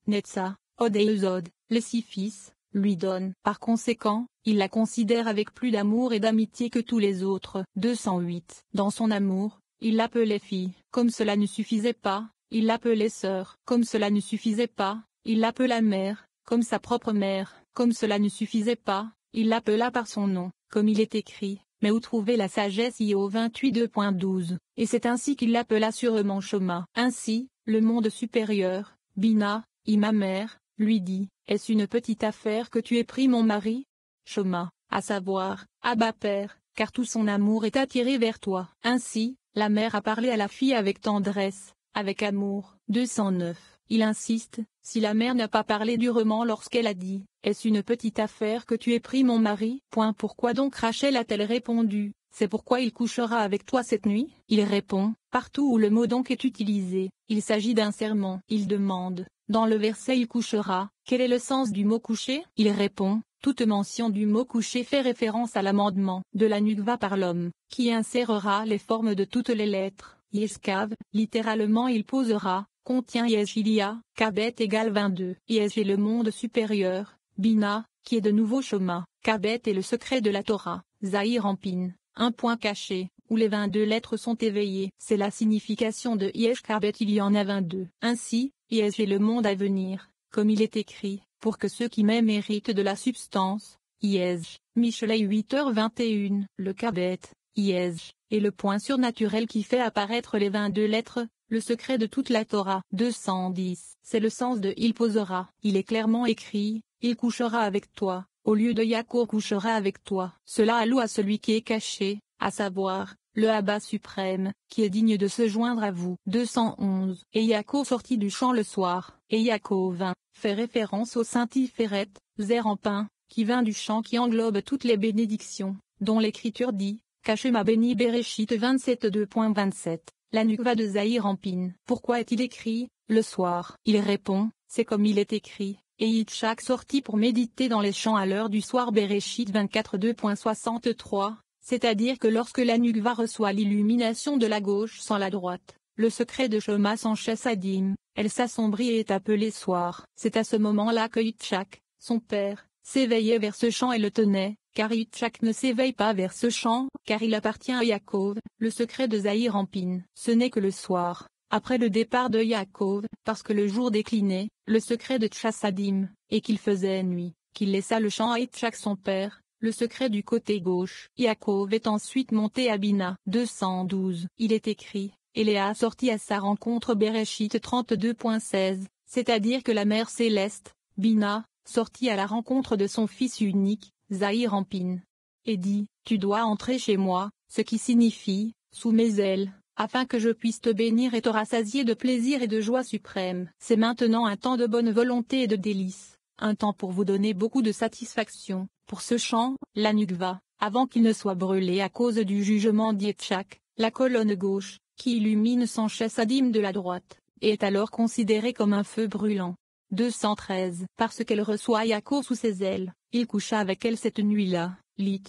Netza, Od et Eusod, les 6 fils, lui donnent. Par conséquent, il la considère avec plus d'amour et d'amitié que tous les autres. 208. Dans son amour, il l'appelait fille. Comme cela ne suffisait pas, il l'appelait sœur. Comme cela ne suffisait pas, il l'appela mère, comme sa propre mère. Comme cela ne suffisait pas, il l'appela par son nom, comme il est écrit. Mais où trouver la sagesse au 28 2.12. Et c'est ainsi qu'il l'appela sûrement Shoma. Ainsi, le monde supérieur, Bina, ma mère, lui dit, est-ce une petite affaire que tu aies pris mon mari? Shoma, à savoir, Abba Père, car tout son amour est attiré vers toi. Ainsi, la mère a parlé à la fille avec tendresse, avec amour. 209. Il insiste, si la mère n'a pas parlé durement lorsqu'elle a dit, est-ce une petite affaire que tu aies pris mon mari? Pourquoi donc Rachel a-t-elle répondu, c'est pourquoi il couchera avec toi cette nuit? Il répond, partout où le mot donc est utilisé, il s'agit d'un serment. Il demande, dans le verset il couchera, quel est le sens du mot coucher? Il répond, toute mention du mot coucher fait référence à l'amendement de la nukva par l'homme, qui insérera les formes de toutes les lettres. Yeshkav, littéralement il posera, contient Yeshilia, Kabet égale 22. Yesh est le monde supérieur, Bina, qui est de nouveau Shoma, Kabet est le secret de la Torah, Zahir Ampin, un point caché, où les 22 lettres sont éveillées. C'est la signification de Yesh Kabet, il y en a 22. Ainsi, Yesh est le monde à venir, comme il est écrit, pour que ceux qui m'aiment héritent de la substance. Yesh, Michelet 8h21. Le Kabet, Yesh, est le point surnaturel qui fait apparaître les 22 lettres, le secret de toute la Torah. 210. C'est le sens de il posera. Il est clairement écrit, il couchera avec toi, au lieu de Yaakov couchera avec toi. Cela alloue à celui qui est caché, à savoir, le Abba suprême, qui est digne de se joindre à vous. 211. Et Yaakov sortit du champ le soir, et Yaakov vint, fait référence au Saint Tiferet, Zer en pain, qui vint du champ qui englobe toutes les bénédictions, dont l'Écriture dit, Caché m'a béni Bereshit 27 2.27. La nukva de Zahir Ampin. Pourquoi est-il écrit, le soir? Il répond, c'est comme il est écrit, et Yitzhak sortit pour méditer dans les champs à l'heure du soir Bereshit 24 2.63, c'est-à-dire que lorsque la nukva reçoit l'illumination de la gauche sans la droite, le secret de Shoma sans Chessadim, elle s'assombrit et est appelée soir. C'est à ce moment-là que Yitzhak, son père, s'éveillait vers ce champ et le tenait, car Yitzhak ne s'éveille pas vers ce champ, car il appartient à Yaakov. Le secret de Zahir Ampin. Ce n'est que le soir, après le départ de Yaakov, parce que le jour déclinait, le secret de Chassadim, et qu'il faisait nuit, qu'il laissa le champ à Yitzhak son père, le secret du côté gauche. Yaakov est ensuite monté à Bina. 212. Il est écrit, et Léa sortit à sa rencontre Bereshit 32.16, c'est-à-dire que la mère céleste, Bina, sortit à la rencontre de son fils unique, Zahir Ampin, et dit, tu dois entrer chez moi, ce qui signifie, sous mes ailes, afin que je puisse te bénir et te rassasier de plaisir et de joie suprême. C'est maintenant un temps de bonne volonté et de délices, un temps pour vous donner beaucoup de satisfaction. Pour ce chant, la nukva, avant qu'il ne soit brûlé à cause du jugement d'Yitzhak, la colonne gauche, qui illumine son chessadim de la droite, est alors considérée comme un feu brûlant. 213. Parce qu'elle reçoit Yaakov sous ses ailes, il coucha avec elle cette nuit-là, lit.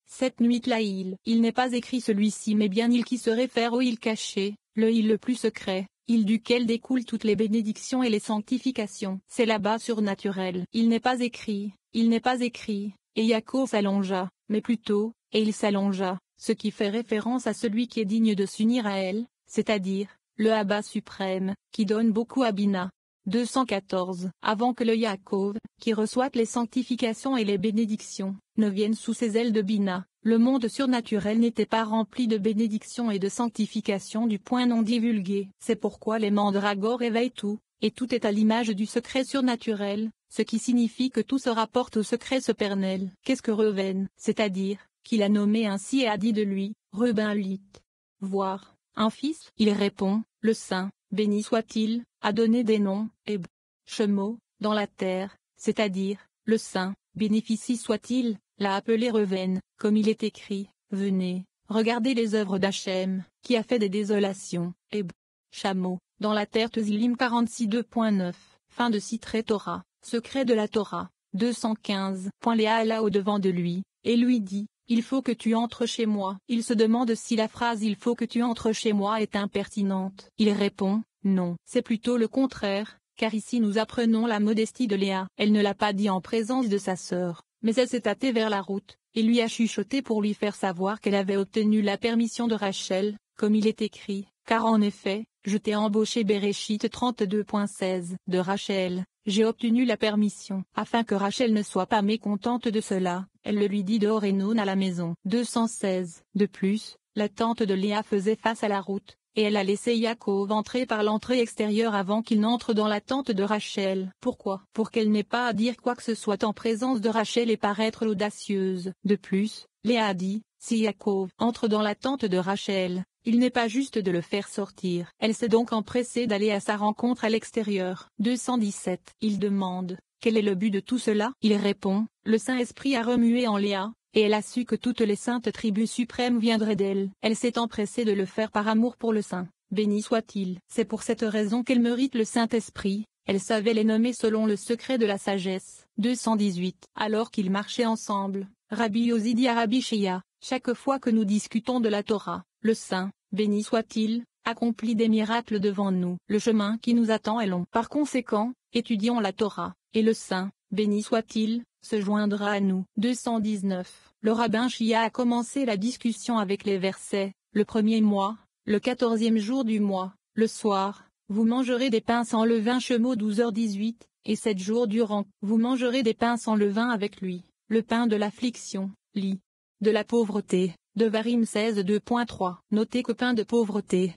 Cette nuit-là il n'est pas écrit celui-ci mais bien il qui se réfère au il caché, le il le plus secret, il duquel découlent toutes les bénédictions et les sanctifications. C'est là-bas surnaturel. Il n'est pas écrit, et Yaakov s'allongea, mais plutôt, et il s'allongea, ce qui fait référence à celui qui est digne de s'unir à elle, c'est-à-dire, le Abba suprême, qui donne beaucoup à Bina. 214. Avant que le Yaakov, qui reçoit les sanctifications et les bénédictions, ne vienne sous ses ailes de Bina, le monde surnaturel n'était pas rempli de bénédictions et de sanctifications du point non divulgué. C'est pourquoi les mandragores éveillent tout, et tout est à l'image du secret surnaturel, ce qui signifie que tout se rapporte au secret supernel. Qu'est-ce que Reuven? C'est-à-dire, qu'il a nommé ainsi et a dit de lui, Reuben lit. Voir, un fils? Il répond, le Saint, béni soit-il, a donné des noms, et Shemo, dans la terre, c'est-à-dire, le Saint, bénéficie soit-il, l'a appelé Reuven, comme il est écrit, venez, regardez les œuvres d'Hachem, qui a fait des désolations, et Shamo, dans la terre Tezlim 46 2.9, fin de citrer Torah, secret de la Torah, 215. Léa alla au-devant de lui, et lui dit, il faut que tu entres chez moi. Il se demande si la phrase il faut que tu entres chez moi est impertinente. Il répond, non. C'est plutôt le contraire, car ici nous apprenons la modestie de Léa. Elle ne l'a pas dit en présence de sa sœur, mais elle s'est hâtée vers la route, et lui a chuchoté pour lui faire savoir qu'elle avait obtenu la permission de Rachel, comme il est écrit, car en effet, je t'ai embauché Béréchite 32.16 de Rachel, j'ai obtenu la permission. Afin que Rachel ne soit pas mécontente de cela, elle le lui dit dehors et non à la maison. 216. De plus, la tente de Léa faisait face à la route, et elle a laissé Yaakov entrer par l'entrée extérieure avant qu'il n'entre dans la tente de Rachel. Pourquoi? Pour qu'elle n'ait pas à dire quoi que ce soit en présence de Rachel et paraître audacieuse. De plus, Léa a dit, si Yaakov entre dans la tente de Rachel, il n'est pas juste de le faire sortir. Elle s'est donc empressée d'aller à sa rencontre à l'extérieur. 217. Il demande, quel est le but de tout cela? Il répond, le Saint-Esprit a remué en Léa, et elle a su que toutes les saintes tribus suprêmes viendraient d'elle. Elle s'est empressée de le faire par amour pour le Saint. Béni soit-il. C'est pour cette raison qu'elle mérite le Saint-Esprit. Elle savait les nommer selon le secret de la sagesse. 218. Alors qu'ils marchaient ensemble, Rabbi Yosi dit à Rabbi Shia, chaque fois que nous discutons de la Torah, le Saint, béni soit-il, accomplit des miracles devant nous. Le chemin qui nous attend est long. Par conséquent, étudions la Torah, et le Saint, béni soit-il, se joindra à nous. 219. Le rabbin Shia a commencé la discussion avec les versets, le premier mois, le 14e jour du mois, le soir, vous mangerez des pains sans levain Shemot 12h18, et 7 jours durant, vous mangerez des pains sans levain avec lui, le pain de l'affliction, lit, de la pauvreté. Devarim 16 2.3. Notez que pain de pauvreté,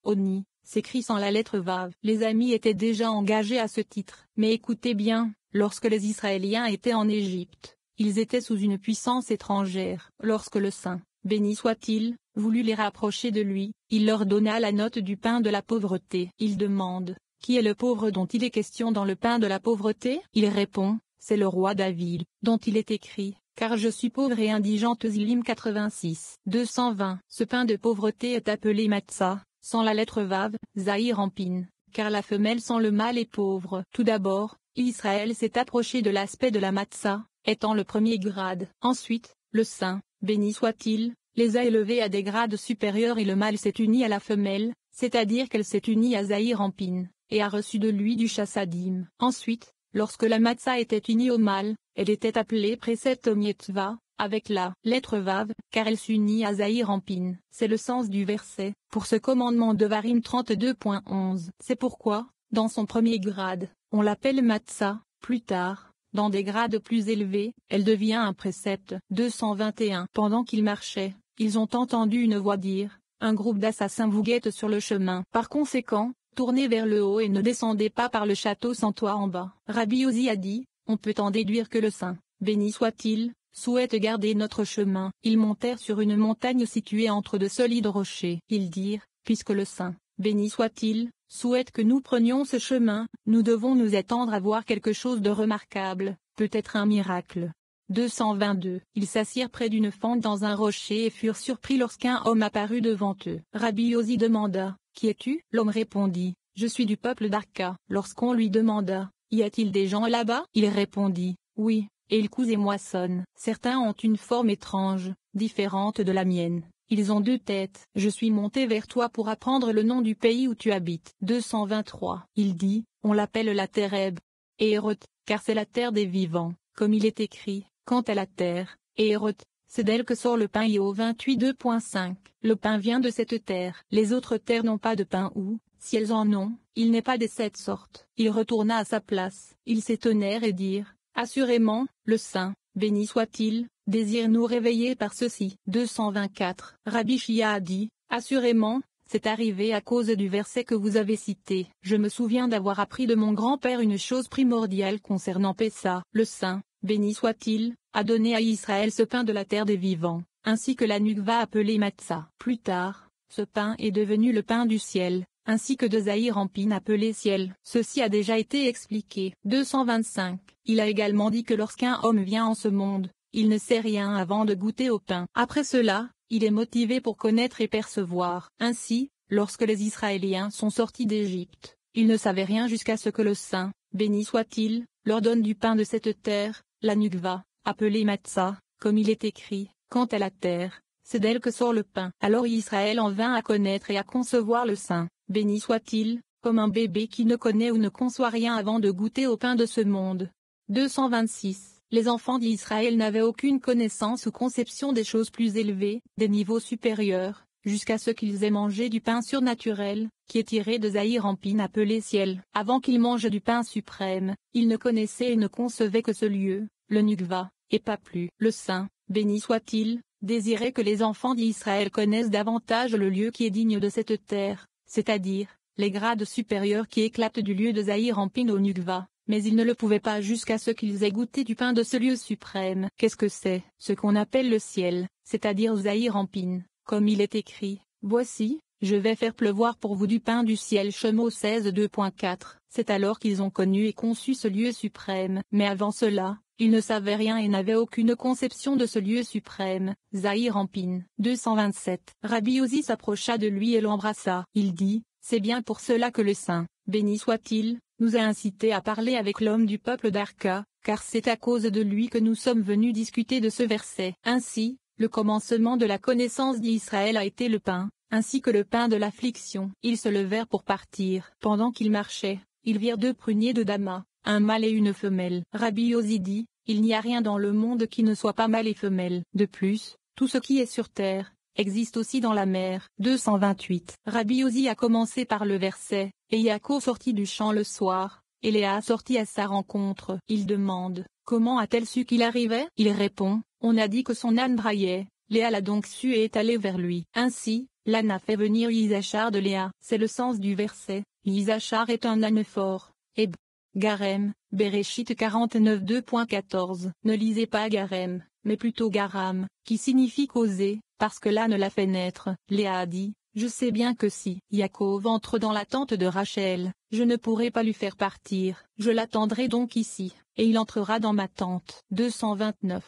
Oni, s'écrit sans la lettre Vav. Les amis étaient déjà engagés à ce titre. Mais écoutez bien, lorsque les Israéliens étaient en Égypte, ils étaient sous une puissance étrangère. Lorsque le Saint, béni soit-il, voulut les rapprocher de lui, il leur donna la note du pain de la pauvreté. Il demande, qui est le pauvre dont il est question dans le pain de la pauvreté? Il répond, c'est le roi David, dont il est écrit, car je suis pauvre et indigente. Zilim 86. 220. Ce pain de pauvreté est appelé matzah, sans la lettre Vav, Zahir Ampin, car la femelle sans le mâle est pauvre. Tout d'abord, Israël s'est approché de l'aspect de la matzah, étant le premier grade. Ensuite, le Saint, béni soit-il, les a élevés à des grades supérieurs et le mâle s'est uni à la femelle, c'est-à-dire qu'elle s'est unie à Zahir Ampin, et a reçu de lui du chassadim. Ensuite, lorsque la matzah était unie au mâle, elle était appelée précepte Mitzvah, avec la lettre Vav, car elle s'unit à Zahir Ampin. C'est le sens du verset, pour ce commandement de Devarim 32.11. C'est pourquoi, dans son premier grade, on l'appelle matzah. Plus tard, dans des grades plus élevés, elle devient un précepte. 221. Pendant qu'ils marchaient, ils ont entendu une voix dire, un groupe d'assassins vous guette sur le chemin. Par conséquent, tournez vers le haut et ne descendez pas par le château sans toit en bas. Rabbi Yosi a dit, on peut en déduire que le Saint, béni soit-il, souhaite garder notre chemin. Ils montèrent sur une montagne située entre de solides rochers. Ils dirent, puisque le Saint, béni soit-il, souhaite que nous prenions ce chemin, nous devons nous attendre à voir quelque chose de remarquable, peut-être un miracle. 222. Ils s'assirent près d'une fente dans un rocher et furent surpris lorsqu'un homme apparut devant eux. Rabbi Yosi demanda, qui es-tu? L'homme répondit, je suis du peuple d'Arka. Lorsqu'on lui demanda, y a-t-il des gens là-bas? Il répondit, oui, et ils cousent et moissonnent. Certains ont une forme étrange, différente de la mienne. Ils ont 2 têtes. Je suis monté vers toi pour apprendre le nom du pays où tu habites. 223. Il dit, on l'appelle la Tereb, Érot, car c'est la terre des vivants, comme il est écrit, quant à la terre, Érot, c'est d'elle que sort le pain. Io 28 2.5. Le pain vient de cette terre. Les autres terres n'ont pas de pain ou, si elles en ont, il n'est pas de cette sorte. Il retourna à sa place. Ils s'étonnèrent et dirent, assurément, le Saint, béni soit-il, désire nous réveiller par ceci. 224. Rabbi Shia a dit, assurément, c'est arrivé à cause du verset que vous avez cité. Je me souviens d'avoir appris de mon grand-père une chose primordiale concernant Pessa. Le Saint, béni soit-il, a donné à Israël ce pain de la terre des vivants, ainsi que la nukva appelée matzah. Plus tard, ce pain est devenu le pain du ciel, ainsi que de Zahir Ampin appelé ciel. Ceci a déjà été expliqué. 225. Il a également dit que lorsqu'un homme vient en ce monde, il ne sait rien avant de goûter au pain. Après cela, il est motivé pour connaître et percevoir. Ainsi, lorsque les Israéliens sont sortis d'Égypte, ils ne savaient rien jusqu'à ce que le Saint, béni soit-il, leur donne du pain de cette terre, la nukva, appelée matzah, comme il est écrit, quant à la terre, c'est d'elle que sort le pain. Alors Israël en vint à connaître et à concevoir le Saint, béni soit-il, comme un bébé qui ne connaît ou ne conçoit rien avant de goûter au pain de ce monde. 226. Les enfants d'Israël n'avaient aucune connaissance ou conception des choses plus élevées, des niveaux supérieurs, jusqu'à ce qu'ils aient mangé du pain surnaturel, qui est tiré de Zahir Ampin appelé ciel. Avant qu'ils mangent du pain suprême, ils ne connaissaient et ne concevaient que ce lieu, le Nukva, et pas plus. Le Saint, béni soit-il, désirait que les enfants d'Israël connaissent davantage le lieu qui est digne de cette terre, c'est-à-dire, les grades supérieurs qui éclatent du lieu de Zahir Ampin au Nukva. Mais ils ne le pouvaient pas jusqu'à ce qu'ils aient goûté du pain de ce lieu suprême. Qu'est-ce que c'est? Ce qu'on appelle le ciel, c'est-à-dire Zahir Ampin, comme il est écrit, voici, je vais faire pleuvoir pour vous du pain du ciel. Shemo 16 2.4. C'est alors qu'ils ont connu et conçu ce lieu suprême. Mais avant cela, ils ne savaient rien et n'avaient aucune conception de ce lieu suprême. Zahir Ampin. 227. Rabbi Uzi s'approcha de lui et l'embrassa. Il dit, c'est bien pour cela que le Saint, béni soit-il, nous a incités à parler avec l'homme du peuple d'Arka, car c'est à cause de lui que nous sommes venus discuter de ce verset. Ainsi, le commencement de la connaissance d'Israël a été le pain, ainsi que le pain de l'affliction. Ils se levèrent pour partir. Pendant qu'ils marchaient, ils virent 2 pruniers de damas, un mâle et une femelle. Rabbi Yosi dit, il n'y a rien dans le monde qui ne soit pas mâle et femelle. De plus, tout ce qui est sur terre, existe aussi dans la mer. 228. Rabbi Yosi a commencé par le verset, et Yaakov sortit du champ le soir, et Léa sortit à sa rencontre. Il demande, comment a-t-elle su qu'il arrivait? Il répond, on a dit que son âne braillait, Léa l'a donc su et est allée vers lui. Ainsi, l'âne a fait venir Isachar de Léa. C'est le sens du verset, Isachar est un âne fort. Garem, Bereshit 49 2.14. Ne lisez pas Garem, mais plutôt Garam, qui signifie causer, parce que l'âne l'a fait naître. Léa a dit, je sais bien que si Yaakov entre dans la tente de Rachel, je ne pourrai pas lui faire partir, je l'attendrai donc ici, et il entrera dans ma tente. 229.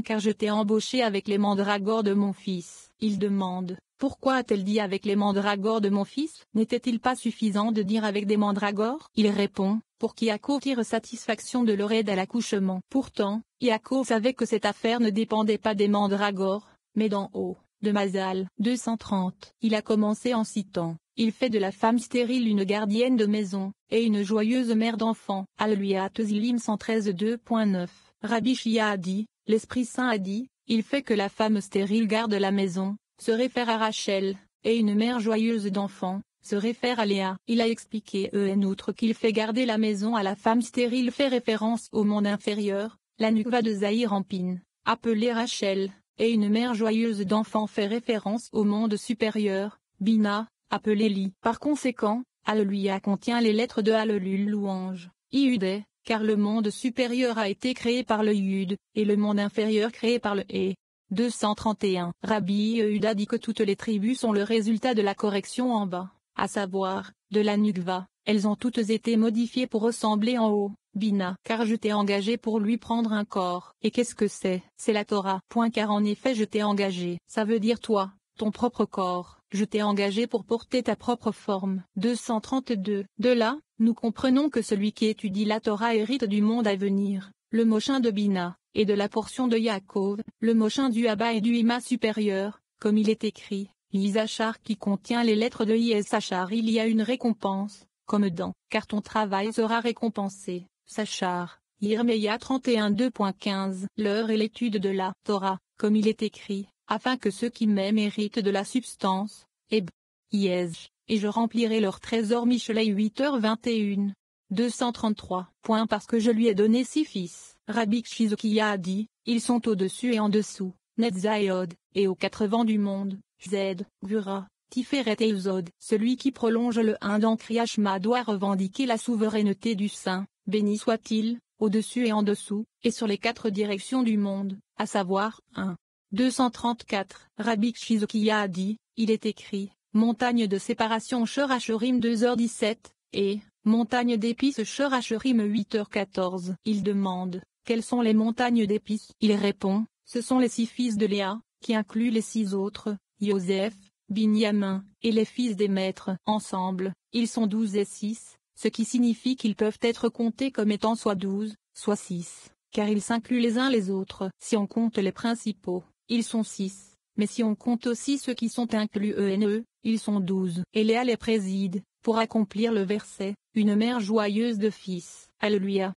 Car je t'ai embauché avec les mandragores de mon fils. Il demande, pourquoi a-t-elle dit avec les mandragores de mon fils? N'était-il pas suffisant de dire avec des mandragores? Il répond, pour qu'Yaakov tire satisfaction de leur aide à l'accouchement. Pourtant, Yaakov savait que cette affaire ne dépendait pas des mandragores, mais d'en haut, de Mazal. 230. Il a commencé en citant, il fait de la femme stérile une gardienne de maison, et une joyeuse mère d'enfants. Alléluia. Teuzilim 113 2.9. Rabbi Shia a dit, l'Esprit Saint a dit, il fait que la femme stérile garde la maison, se réfère à Rachel, et une mère joyeuse d'enfants, se réfère à Léa. Il a expliqué outre qu'il fait garder la maison à la femme stérile fait référence au monde inférieur, la Nukva de Zahir Ampin, appelée Rachel, et une mère joyeuse d'enfants fait référence au monde supérieur, Bina, appelée Li. Par conséquent, Alléluia contient les lettres de Hallelujah louange, Iudé, car le monde supérieur a été créé par le Yud, et le monde inférieur créé par le He. 231. Rabbi Yehuda dit que toutes les tribus sont le résultat de la correction en bas, à savoir, de la Nukva. Elles ont toutes été modifiées pour ressembler en haut, Bina. Car je t'ai engagé pour lui prendre un corps. Et qu'est-ce que c'est? C'est la Torah. Car en effet je t'ai engagé. Ça veut dire toi, ton propre corps. Je t'ai engagé pour porter ta propre forme. 232. De là, nous comprenons que celui qui étudie la Torah hérite du monde à venir, le mochin de Bina, et de la portion de Yaakov, le mochin du Abba et du Ima supérieur, comme il est écrit, Isachar qui contient les lettres de Issachar. Il y a une récompense, comme dans, car ton travail sera récompensé, Sachar. Yirmeya 31 2.15. L'heure est l'étude de la Torah, comme il est écrit, afin que ceux qui m'aiment héritent de la substance, Yez, et je remplirai leur trésor. Michelet 8h21. 233. Parce que je lui ai donné 6 fils. Rabbi Shizukiya a dit, ils sont au-dessus et en dessous, Netzayod, et aux 4 vents du monde, Zed, Gvura, Tiferet et Uzod. Celui qui prolonge le 1 dans Kriyashma doit revendiquer la souveraineté du Saint, béni soit-il, au-dessus et en dessous, et sur les 4 directions du monde, à savoir, 1. 234. Rabbi Shizukiya a dit, il est écrit, montagne de séparation Sheur-Ashurim 2h17, et, montagne d'épices Sheur-Ashurim 8h14. Il demande, quelles sont les montagnes d'épices? Il répond, ce sont les 6 fils de Léa, qui incluent les 6 autres, Joseph, Binyamin, et les fils des maîtres. Ensemble, ils sont 12 et 6, ce qui signifie qu'ils peuvent être comptés comme étant soit 12, soit 6, car ils s'incluent les uns les autres. Si on compte les principaux, ils sont 6, mais si on compte aussi ceux qui sont inclus ils sont 12. Et Léa les préside, pour accomplir le verset, une mère joyeuse de fils. Alléluia.